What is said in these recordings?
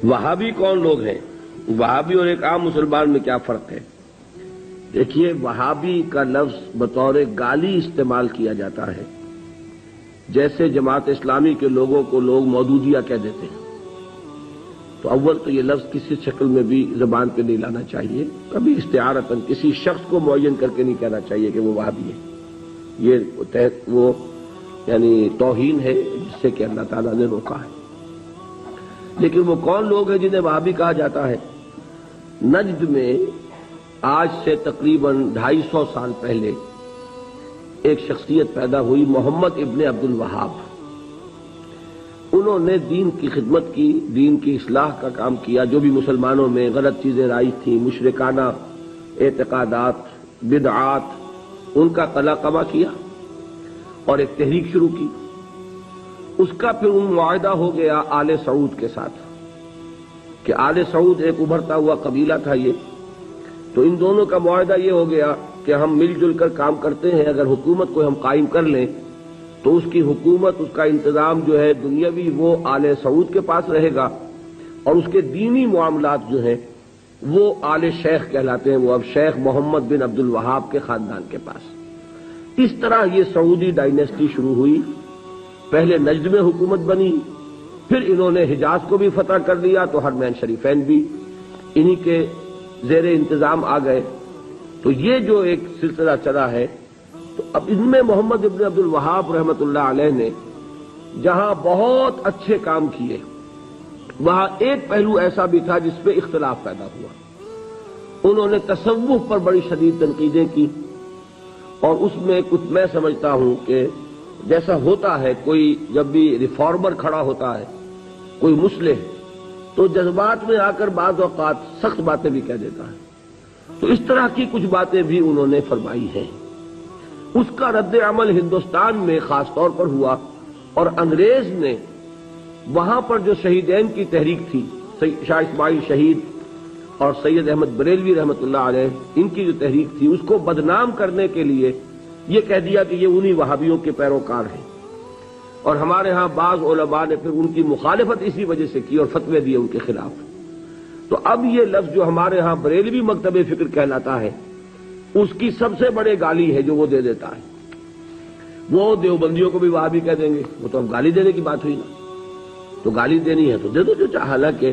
وہابی کون لوگ ہیں؟ وہابی اور ایک عام مسلمان میں کیا فرق ہے؟ دیکھیے، وہابی کا لفظ بطور گالی استعمال کیا جاتا ہے، جیسے جماعت اسلامی کے لوگوں کو لوگ مودودیہ کہہ دیتے ہیں۔ تو اول تو یہ لفظ کسی شکل میں بھی زبان پہ نہیں لانا چاہیے، کبھی استعارتاً کسی شخص کو معین کر کے نہیں کہنا چاہیے کہ وہ وہابی ہے۔ یہ وہ یعنی توہین ہے جس سے کہ اللہ تعالیٰ نے روکا ہے۔ لیکن وہ کون لوگ ہیں جنہیں وہابی کہا جاتا ہے؟ نجد میں آج سے تقریباً 250 سال پہلے ایک شخصیت پیدا ہوئی، محمد ابن عبد الوہاب۔ انہوں نے دین کی خدمت کی، دین کی اصلاح کا کام کیا، جو بھی مسلمانوں میں غلط چیزیں رائج تھیں، مشرکانہ اعتقادات، بدعات، ان کا قلعہ کیا اور ایک تحریک شروع کی۔ اس کا پھر معاہدہ ہو گیا آل سعود کے ساتھ کہ آل سعود ایک ابھرتا ہوا قبیلہ تھا یہ، تو ان دونوں کا معاہدہ یہ ہو گیا کہ ہم مل جل کر کام کرتے ہیں، اگر حکومت کو ہم قائم کر لیں تو اس کی حکومت، اس کا انتظام جو ہے دنیاوی وہ آل سعود کے پاس رہے گا، اور اس کے دینی معاملات جو ہیں وہ آل شیخ کہلاتے ہیں، وہ اب شیخ محمد بن عبد الوہاب کے خاندان کے پاس۔ اس طرح یہ سعودی ڈائنیسٹی شروع ہوئی۔ پہلے نجد میں حکومت بنی، پھر انہوں نے حجاز کو بھی فتح کر لیا، تو حرمین شریفین بھی انہی کے زیر انتظام آ گئے۔ تو یہ جو ایک سلسلہ چلا ہے، تو اب ان میں محمد ابن عبد الوہاب رحمۃ اللہ علیہ نے جہاں بہت اچھے کام کیے، وہاں ایک پہلو ایسا بھی تھا جس پہ اختلاف پیدا ہوا۔ انہوں نے تصوف پر بڑی شدید تنقیدیں کی، اور اس میں کچھ میں سمجھتا ہوں کہ جیسا ہوتا ہے، کوئی جب بھی ریفارمر کھڑا ہوتا ہے، کوئی مصلح، تو جذبات میں آ کر بعض اوقات سخت باتیں بھی کہہ دیتا ہے۔ تو اس طرح کی کچھ باتیں بھی انہوں نے فرمائی ہیں۔ اس کا رد عمل ہندوستان میں خاص طور پر ہوا، اور انگریز نے وہاں پر جو شہیدین کی تحریک تھی، شاہ اسماعیل شہید اور سید احمد بریلوی رحمۃ اللہ علیہ، ان کی جو تحریک تھی، اس کو بدنام کرنے کے لیے یہ کہہ دیا کہ یہ انہی وہابیوں کے پیروکار ہیں، اور ہمارے ہاں بعض علماء نے پھر ان کی مخالفت اسی وجہ سے کی اور فتوے دیے ان کے خلاف۔ تو اب یہ لفظ جو ہمارے ہاں بریلوی مکتب فکر کہلاتا ہے، اس کی سب سے بڑے گالی ہے جو وہ دے دیتا ہے۔ وہ دیوبندیوں کو بھی وہابی کہہ دیں گے، وہ تو اب گالی دینے کی بات ہوئی نا، تو گالی دینی ہے تو دے دو جو چاہے۔ حالانکہ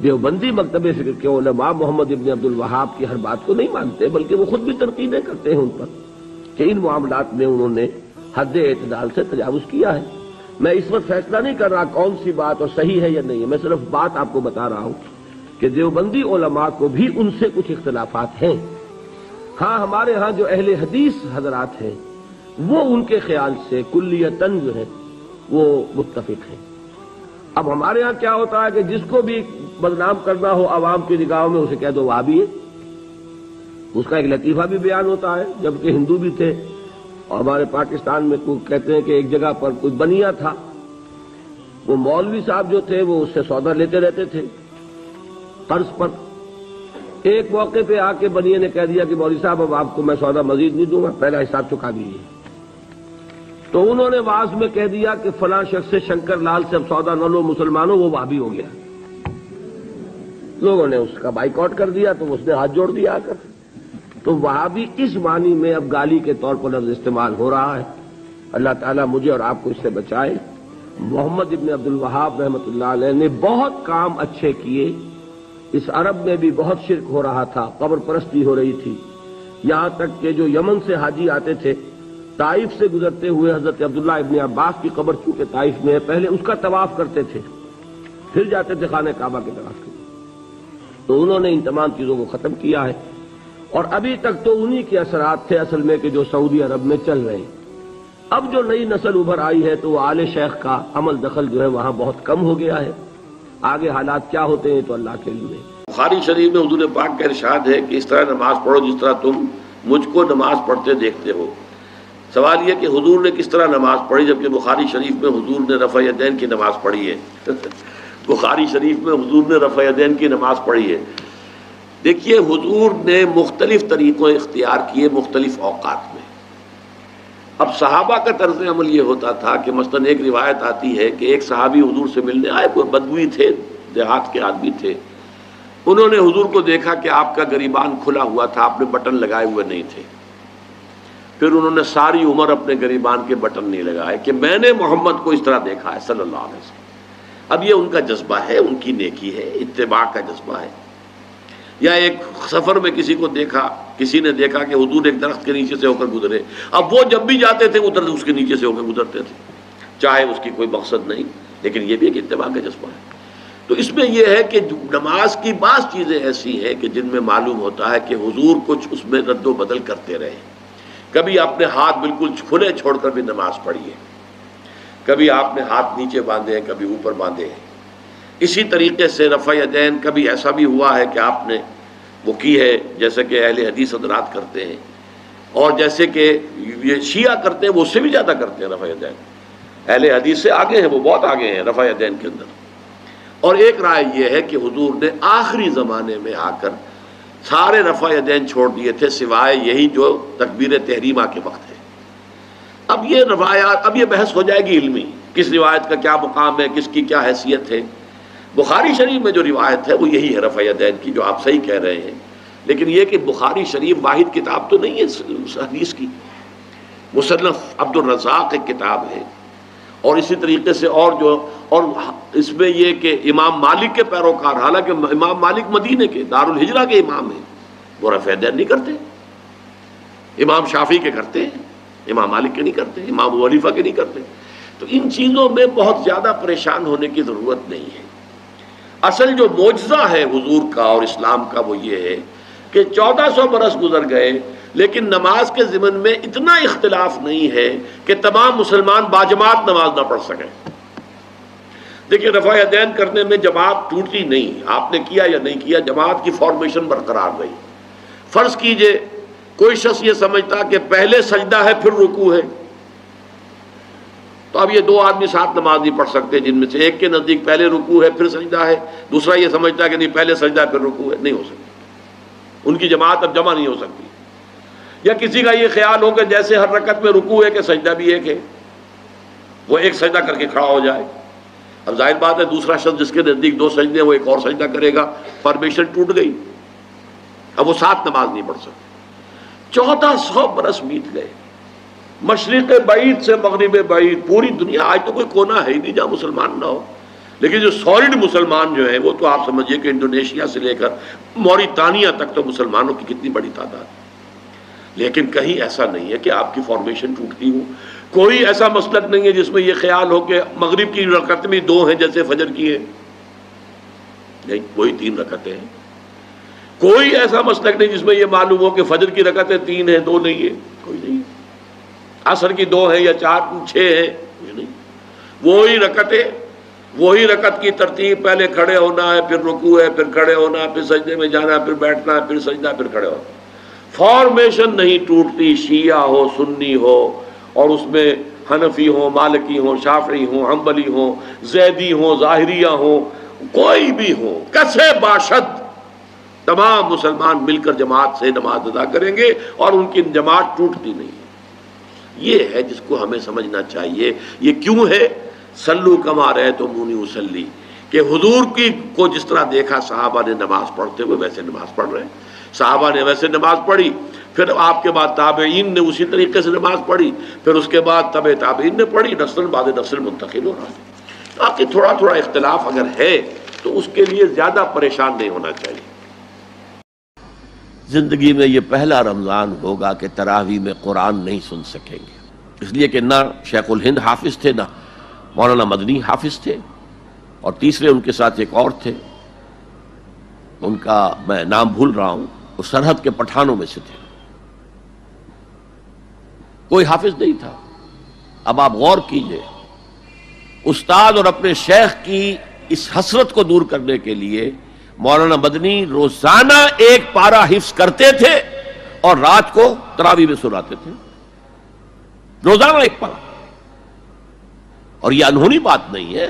دیوبندی مکتب فکر کے علماء محمد ابن عبد الوہاب کی ہر بات کو نہیں مانتے، بلکہ وہ خود بھی تنقیدیں کرتے ہیں ان پر کہ ان معاملات میں انہوں نے حد اعتدال سے تجاوز کیا ہے۔ میں اس وقت فیصلہ نہیں کر رہا کون سی بات اور صحیح ہے یا نہیں ہے، میں صرف بات آپ کو بتا رہا ہوں کہ دیوبندی علماء کو بھی ان سے کچھ اختلافات ہیں۔ ہاں، ہمارے ہاں جو اہل حدیث حضرات ہیں وہ ان کے خیال سے کلیتاً جو ہے وہ متفق ہیں۔ اب ہمارے ہاں کیا ہوتا ہے کہ جس کو بھی بدنام کرنا ہو عوام کی نگاہوں میں، اسے کہہ دو وہابی ہے۔ اس کا ایک لطیفہ بھی بیان ہوتا ہے، جبکہ ہندو بھی تھے، اور ہمارے پاکستان میں کہتے ہیں کہ ایک جگہ پر کوئی بنیا تھا، وہ مولوی صاحب جو تھے وہ اس سے سودا لیتے رہتے تھے قرض پر۔ ایک موقع پہ آ کے بنیے نے کہہ دیا کہ مولوی صاحب اب آپ کو میں سودا مزید نہیں دوں گا، پہلا حساب چکا دیجیے۔ تو انہوں نے واعظ میں کہہ دیا کہ فلاں شخص سے شنکر لال سے اب سودا نہ لو مسلمانوں، وہ وہابی ہو گیا۔ لوگوں نے اس کا بائیکاٹ کر دیا، تو اس نے ہاتھ جوڑ دیا آ کر۔ تو وہابی اس معنی میں اب گالی کے طور پر لفظ استعمال ہو رہا ہے۔ اللہ تعالیٰ مجھے اور آپ کو اس سے بچائے۔ محمد ابن عبد الوہاب رحمۃ اللہ علیہ نے بہت کام اچھے کیے۔ اس عرب میں بھی بہت شرک ہو رہا تھا، قبر پرستی ہو رہی تھی، یہاں تک کہ جو یمن سے حاجی آتے تھے، طائف سے گزرتے ہوئے حضرت عبداللہ ابن عباس کی قبر چونکہ طائف میں ہے، پہلے اس کا طواف کرتے تھے، پھر جاتے تھے خانہ کعبہ کی طرف۔ تو انہوں نے ان تمام چیزوں کو ختم کیا ہے، اور ابھی تک تو انہی کے اثرات تھے اصل میں کہ جو سعودی عرب میں چل رہے ہیں۔ اب جو نئی نسل ابھر آئی ہے تو وہ آل شیخ کا عمل دخل جو ہے وہاں بہت کم ہو گیا ہے۔ آگے حالات کیا ہوتے ہیں تو اللہ کے علم ہے۔ بخاری شریف میں حضور پاک کا ارشاد ہے کہ اس طرح نماز پڑھو جس طرح تم مجھ کو نماز پڑھتے دیکھتے ہو۔ سوال یہ کہ حضور نے کس طرح نماز پڑھی، جبکہ بخاری شریف میں حضور نے رفع یدین کی نماز پڑھی ہے۔ بخاری شریف میں حضور نے رفع یدین کی نماز پڑھی ہے۔ دیکھیے، حضور نے مختلف طریقوں اختیار کیے مختلف اوقات میں۔ اب صحابہ کا طرز عمل یہ ہوتا تھا کہ مثلاً ایک روایت آتی ہے کہ ایک صحابی حضور سے ملنے آئے، کوئی بدوی تھے دیہات کے آدمی تھے، انہوں نے حضور کو دیکھا کہ آپ کا گریبان کھلا ہوا تھا، آپ نے بٹن لگائے ہوئے نہیں تھے. پھر انہوں نے ساری عمر اپنے گریبان کے بٹن نہیں لگائے کہ میں نے محمد کو اس طرح دیکھا ہے صلی اللہ علیہ وسلم. اب یہ ان کا جذبہ ہے، ان کی نیکی ہے، اتباع کا جذبہ ہے. یا ایک سفر میں کسی کو دیکھا، کسی نے دیکھا کہ حضور ایک درخت کے نیچے سے ہو کر گزرے، اب وہ جب بھی جاتے تھے ادھر اس کے نیچے سے ہو کر گزرتے تھے، چاہے اس کی کوئی مقصد نہیں، لیکن یہ بھی ایک اتباع کا جذبہ ہے. تو اس میں یہ ہے کہ نماز کی بعض چیزیں ایسی ہیں کہ جن میں معلوم ہوتا ہے کہ حضور کچھ اس میں رد و بدل کرتے رہے. کبھی آپ نے ہاتھ بالکل کھلے چھوڑ کر بھی نماز پڑھی ہے، کبھی آپ نے ہاتھ نیچے باندھے ہیں، کبھی اوپر باندھے ہیں. اسی طریقے سے رفع یدین کبھی ایسا بھی ہوا ہے کہ آپ نے وہ کی ہے جیسے کہ اہل حدیث حضرات کرتے ہیں، اور جیسے کہ یہ شیعہ کرتے ہیں وہ اس سے بھی زیادہ کرتے ہیں. رفع یدین اہل حدیث سے آگے ہیں، وہ بہت آگے ہیں رفع یدین کے اندر. اور ایک رائے یہ ہے کہ حضور نے آخری زمانے میں آ کر سارے رفع یدین چھوڑ دیے تھے سوائے یہی جو تکبیر تحریمہ کے وقت ہے. اب یہ روایات، اب یہ بحث ہو جائے گی علمی، کس روایت کا کیا مقام ہے، کس کی کیا حیثیت ہے. بخاری شریف میں جو روایت ہے وہ یہی ہے رفع یدین کی، جو آپ صحیح کہہ رہے ہیں. لیکن یہ کہ بخاری شریف واحد کتاب تو نہیں ہے اس حدیث کی، مصنف عبد الرزاق ایک کتاب ہے، اور اسی طریقے سے اور اس میں یہ کہ امام مالک کے پیروکار، حالانکہ امام مالک مدینے کے دارالہجرہ کے امام ہیں، وہ رفع یدین نہیں کرتے. امام شافعی کے کرتے ہیں، امام مالک کے نہیں کرتے، امام ابو حنیفہ کے نہیں کرتے. تو ان چیزوں میں بہت زیادہ پریشان ہونے کی ضرورت نہیں ہے. اصل جو معجزہ ہے حضور کا اور اسلام کا وہ یہ ہے کہ 1400 برس گزر گئے لیکن نماز کے ضمن میں اتنا اختلاف نہیں ہے کہ تمام مسلمان باجماعت نماز نہ پڑھ سکیں. دیکھیں رفع یدین کرنے میں جماعت ٹوٹتی نہیں، آپ نے کیا یا نہیں کیا، جماعت کی فارمیشن برقرار رہی. فرض کیجئے کوئی شخص یہ سمجھتا کہ پہلے سجدہ ہے پھر رکوع ہے، تو اب یہ دو آدمی ساتھ نماز نہیں پڑھ سکتے جن میں سے ایک کے نزدیک پہلے رکوع ہے پھر سجدہ ہے، دوسرا یہ سمجھتا ہے کہ نہیں پہلے سجدہ ہے پھر رکوع ہے. نہیں ہو سکتی، ان کی جماعت اب جمع نہیں ہو سکتی. یا کسی کا یہ خیال ہو کہ جیسے ہر رکعت میں رکوع ہے کہ سجدہ بھی ایک ہے، وہ ایک سجدہ کر کے کھڑا ہو جائے. اب ظاہر بات ہے دوسرا شخص جس کے نزدیک دو سجدے ہیں وہ ایک اور سجدہ کرے گا، فارمیشن ٹوٹ گئی، اب وہ ساتھ نماز نہیں پڑھ سکتے. 1400 برس بیت گئے، مشرق بعید سے مغرب بعید، پوری دنیا، آج تو کوئی کونا ہے ہی نہیں جہاں مسلمان نہ ہو. لیکن جو سالڈ مسلمان جو ہیں وہ تو آپ سمجھیے کہ انڈونیشیا سے لے کر موریتانیہ تک تو مسلمانوں کی کتنی بڑی تعداد. لیکن کہیں ایسا نہیں ہے کہ آپ کی فارمیشن ٹوٹتی ہو. کوئی ایسا مسلک نہیں ہے جس میں یہ خیال ہو کہ مغرب کی رکعت میں 2 ہیں جیسے فجر کی ہے، نہیں، وہی 3 رکعتیں ہیں. کوئی ایسا مسلک نہیں جس میں یہ معلوم ہو کہ فجر کی رکعتیں 3 ہیں 2 نہیں ہے، کوئی نہیں. عصر کی 2 ہیں یا 4 6 ہیں، کوئی نہیں. وہی رکعت کی ترتیب، پہلے کھڑے ہونا ہے پھر رکوع ہے پھر کھڑے ہونا ہے پھر سجدے میں جانا ہے پھر بیٹھنا ہے پھر سجدہ پھر کھڑے ہونا. فارمیشن نہیں ٹوٹتی، شیعہ ہو سنی ہو، اور اس میں حنفی ہوں مالکی ہوں شافعی ہوں حنبلی ہوں زیدی ہوں ظاہریہ ہوں، کوئی بھی ہو، کسے باشد تمام مسلمان مل کر جماعت سے نماز ادا کریں گے اور ان کی جماعت ٹوٹتی نہیں. یہ ہے جس کو ہمیں سمجھنا چاہیے. یہ کیوں ہے؟ صلو کما رأیتمونی اصلی، کہ حضور کی کو جس طرح دیکھا صحابہ نے نماز پڑھتے ہوئے ویسے نماز پڑھ رہے ہیں. صحابہ نے ویسے نماز پڑھی، پھر آپ کے بعد تابعین نے اسی طریقے سے نماز پڑھی، پھر اس کے بعد تبع تابعین نے پڑھی، نسل بعد نسل منتقل ہو رہا ہے. باقی تھوڑا تھوڑا اختلاف اگر ہے تو اس کے لیے زیادہ پریشان نہیں ہونا چاہیے. زندگی میں یہ پہلا رمضان ہوگا کہ تراویح میں قرآن نہیں سن سکیں گے، اس لیے کہ نہ شیخ الہند حافظ تھے، نہ مولانا مدنی حافظ تھے، اور تیسرے ان کے ساتھ ایک اور تھے، ان کا میں نام بھول رہا ہوں، وہ سرحد کے پٹھانوں میں سے تھے. کوئی حافظ نہیں تھا. اب آپ غور کیجئے، استاد اور اپنے شیخ کی اس حسرت کو دور کرنے کے لیے مولانا مدنی روزانہ ایک پارہ حفظ کرتے تھے اور رات کو تراویح میں سناتے تھے، روزانہ ایک پارہ. اور یہ انہونی بات نہیں ہے،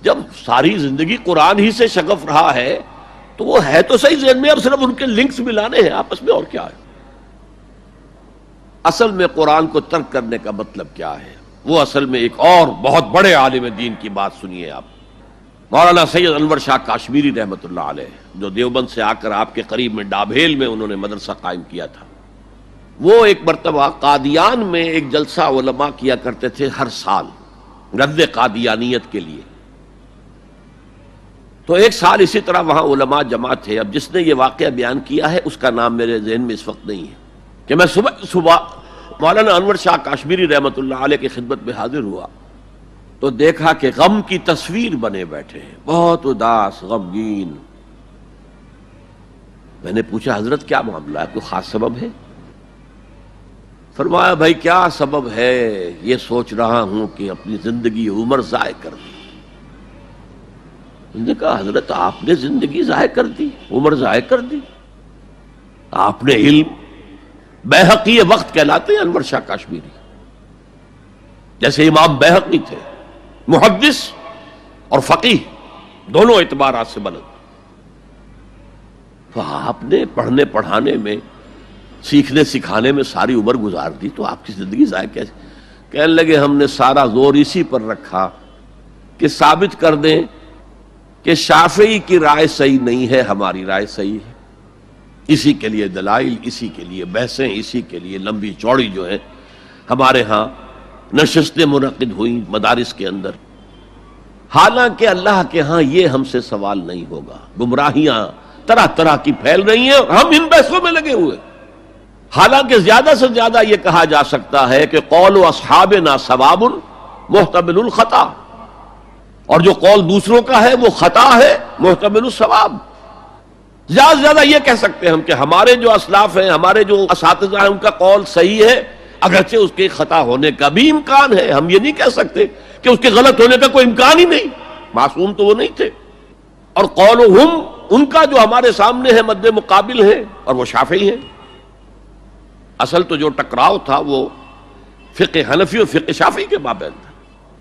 جب ساری زندگی قرآن ہی سے شغف رہا ہے تو وہ ہے تو صحیح ذہن میں، اب صرف ان کے لنکس ملانے ہیں آپس میں، اور کیا ہے. اصل میں قرآن کو ترک کرنے کا مطلب کیا ہے؟ وہ اصل میں ایک اور بہت بڑے عالم دین کی بات سنیے آپ. مولانا سید انور شاہ کاشمیری رحمۃ اللہ علیہ، جو دیوبند سے آ کر آپ کے قریب میں ڈابھیل میں انہوں نے مدرسہ قائم کیا تھا، وہ ایک مرتبہ قادیان میں ایک جلسہ علماء کیا کرتے تھے ہر سال رد قادیانیت کے لیے. تو ایک سال اسی طرح وہاں علماء جمع تھے. اب جس نے یہ واقعہ بیان کیا ہے اس کا نام میرے ذہن میں اس وقت نہیں ہے کہ میں صبح مولانا انور شاہ کاشمیری رحمۃ اللہ علیہ کی خدمت میں حاضر ہوا تو دیکھا کہ غم کی تصویر بنے بیٹھے ہیں، بہت اداس، غمگین. میں نے پوچھا حضرت کیا معاملہ ہے، کوئی خاص سبب ہے؟ فرمایا بھائی کیا سبب ہے، یہ سوچ رہا ہوں کہ اپنی زندگی عمر ضائع کر دی. میں نے کہا حضرت آپ نے زندگی ضائع کر دی، عمر ضائع کر دی؟ آپ نے علم، بیہقی وقت کہلاتے ہیں انور شاہ کاشمیری، جیسے امام بیہقی تھے، محدث اور فقیہ دونوں اعتبارات سے بلند. تو آپ نے پڑھنے پڑھانے میں، سیکھنے سکھانے میں ساری عمر گزار دی، تو آپ کی زندگی ضائع کیسے؟ کہنے لگے ہم نے سارا زور اسی پر رکھا کہ ثابت کر دیں کہ شافعی کی رائے صحیح نہیں ہے، ہماری رائے صحیح ہے. اسی کے لیے دلائل، اسی کے لیے بحثیں، اسی کے لیے لمبی چوڑی جو ہے ہمارے ہاں نشستیں منعقد ہوئیں مدارس کے اندر. حالانکہ اللہ کے ہاں یہ ہم سے سوال نہیں ہوگا. گمراہیاں طرح طرح کی پھیل رہی ہیں اور ہم ان بحثوں میں لگے ہوئے. حالانکہ زیادہ سے زیادہ یہ کہا جا سکتا ہے کہ قول اصحابنا ثواب محتمل الخطا، اور جو قول دوسروں کا ہے وہ خطا ہے محتمل الثواب. زیادہ سے زیادہ یہ کہہ سکتے ہیں ہم کہ ہمارے جو اسلاف ہیں، ہمارے جو اساتذہ ہیں، ان کا قول صحیح ہے، اگرچہ اس کے خطا ہونے کا بھی امکان ہے. ہم یہ نہیں کہہ سکتے کہ اس کے غلط ہونے کا کوئی امکان ہی نہیں، معصوم تو وہ نہیں تھے. اور قولہم، ان کا جو ہمارے سامنے ہے مد مقابل ہے، اور وہ شافعی ہیں. اصل تو جو ٹکراؤ تھا وہ فقہ حنفی اور فقہ شافعی کے مابین تھا.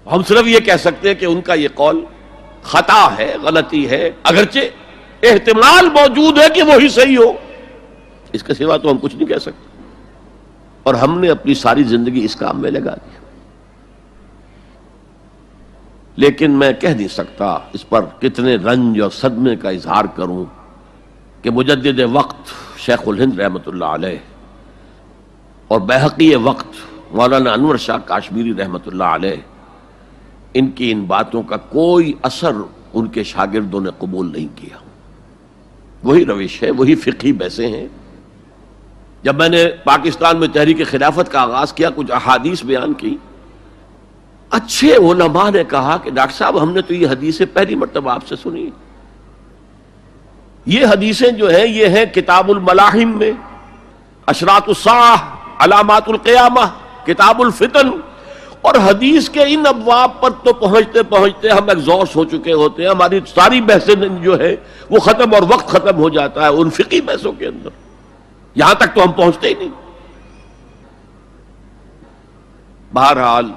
ہم صرف یہ کہہ سکتے ہیں کہ ان کا یہ قول خطا ہے، غلطی ہے، اگرچہ احتمال موجود ہے کہ وہی صحیح ہو، اس کے سوا تو ہم کچھ نہیں کہہ سکتے. اور ہم نے اپنی ساری زندگی اس کام میں لگا دی. لیکن میں کہہ نہیں سکتا اس پر کتنے رنج اور صدمے کا اظہار کروں کہ مجدد وقت شیخ الہند رحمۃ اللہ علیہ اور بیہقی وقت مولانا انور شاہ کاشمیری رحمۃ اللہ علیہ، ان کی ان باتوں کا کوئی اثر ان کے شاگردوں نے قبول نہیں کیا. وہی روش ہے، وہی فقہی بحثیں ہیں. جب میں نے پاکستان میں تحریک خلافت کا آغاز کیا، کچھ احادیث بیان کی، اچھے علماء نے کہا کہ ڈاکٹر صاحب ہم نے تو یہ حدیثیں پہلی مرتبہ آپ سے سنی. یہ حدیثیں جو ہیں یہ ہیں کتاب الملاحم میں، اشراط الساعہ، علامات القیامہ، کتاب الفتن، اور حدیث کے ان ابواب پر تو پہنچتے پہنچتے ہم ایگزاسٹ ہو چکے ہوتے ہیں. ہماری ساری بحثیں جو ہے وہ ختم، اور وقت ختم ہو جاتا ہے ان فقہی بحثوں کے اندر. یہاں تک تو ہم پہنچتے ہی نہیں. بہرحال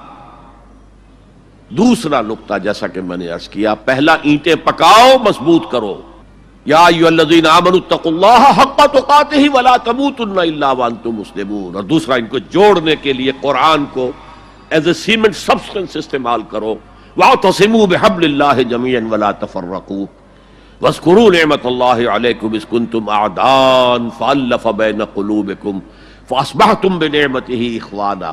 دوسرا نقطہ جیسا کہ میں نے عرض کیا، پہلا اینٹیں پکاؤ، مضبوط کرو. یا ایھا الذین آمنوا اتقوا اللہ حق تقاتہ ولا تموتن الا وانتم مسلمون. اور دوسرا ان کو جوڑنے کے لیے قرآن کو ایز اے سیمنٹ سبسٹنس استعمال کرو. واعتصموا بحبل اللہ جميعا ولا تفرقوا واذکروا نعمت اللہ علیکم اذ کنتم اعداء فالف بین قلوبکم فاصبحتم بنعمتہ اخوانا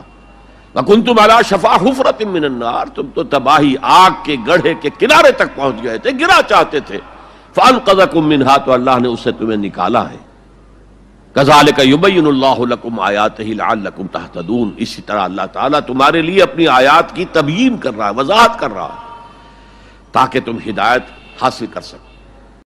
وکنتم علی شفا حفرۃ من النار. تم تو تباہی آگ کے گڑھے کے کنارے تک پہنچ گئے تھے، گرا چاہتے تھے، فانقذکم منہا، تو اللہ نے اس سے تمہیں نکالا ہے. کذالک یبین اللہ لکم آیاتہ لعلکم تہتدون. اسی طرح اللہ تعالیٰ تمہارے لیے اپنی آیات کی تبیین کر رہا ہے، وضاحت کر رہا ہے، تاکہ تم ہدایت حاصل کر سکو.